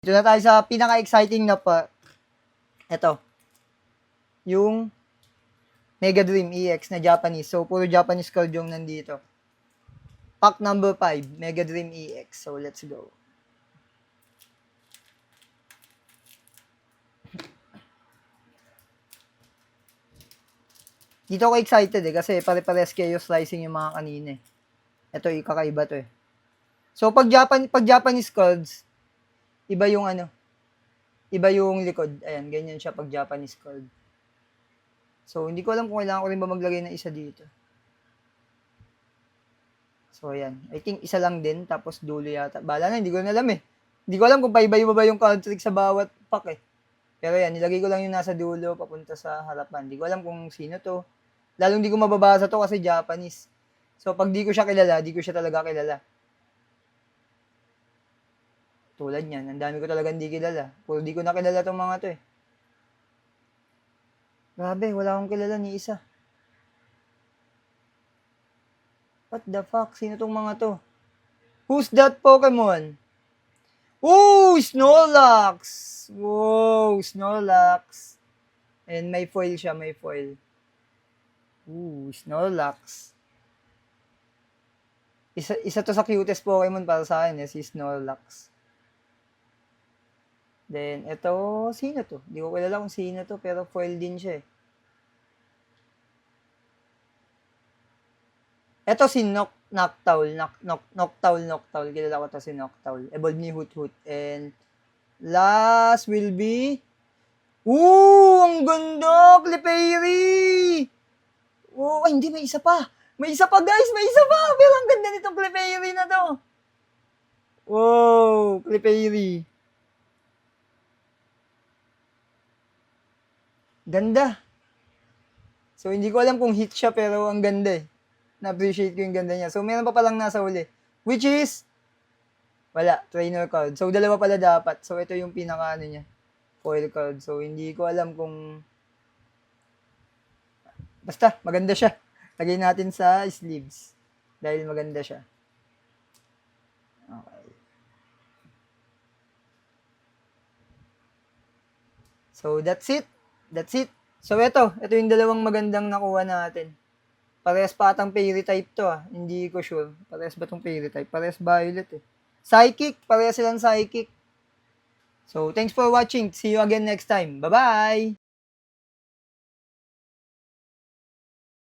Dito na tayo sa pinaka-exciting na pa. Ito. Yung Mega Dream EX na Japanese. So, puro Japanese card yung nandito. Pack number 5, Mega Dream EX. So, let's go. Dito ako excited kasi pare-pares kayo slicing yung mga kanina eh. Ito, kakaiba to eh. So, pag Japanese cards, iba yung iba yung likod. Ayan, ganyan siya pag Japanese card. So, hindi ko alam kung kailangan ko rin ba maglagay ng isa dito. So, ayan. I think isa lang din, tapos dulo yata. Bala na, hindi ko na alam eh. Hindi ko alam kung paiba-iba ba yung card trick sa bawat pack eh. Pero yan, nilagay ko lang yung nasa dulo, papunta sa harapan. Hindi ko alam kung sino to. Lalong di ko mababasa to kasi Japanese. So, pag di ko siya kilala, di ko siya talaga kilala. Tulad niyan, ang dami ko talaga hindi kilala. Puro di ko na kilala tong mga to eh. Grabe, wala akong kilala ni isa. What the fuck? Sino tong mga to? Who's that Pokemon? Ooh, Snorlax! Wow, Snorlax. And may foil siya, may foil. Ooh, Snorlax. Isa to sa cutest Pokemon para sa akin si Snorlax. Then, ito, sino to? Hindi ko kilala kung sino to, pero foil din siya eh. Ito si Noctowl. Noctowl. Kilala ko to si Noctowl. Evolve ni Hoot. And last will be... Ooh! Ang ganda! Clefairy! Oh, ay, hindi. May isa pa. May isa pa, guys. May isa pa. Pero ang ganda nitong Clefairy na to. Wow! Clefairy. Ganda. So, hindi ko alam kung hit siya, pero ang ganda eh. Na-appreciate ko yung ganda niya. So, meron pa palang nasa uli. Which is, wala, trainer card. So, dalawa pala dapat. So, ito yung pinaka niya, foil card. So, hindi ko alam kung, basta, maganda siya. Lagay natin sa sleeves. Dahil maganda siya. Okay. So, that's it. So, ito yung dalawang magandang nakuha natin. Parehas pa atang fairy type to Hindi ko sure. Parehas ba tong fairy type? Parehas violet eh. Psychic. Parehas silang psychic. So, thanks for watching. See you again next time. Bye-bye!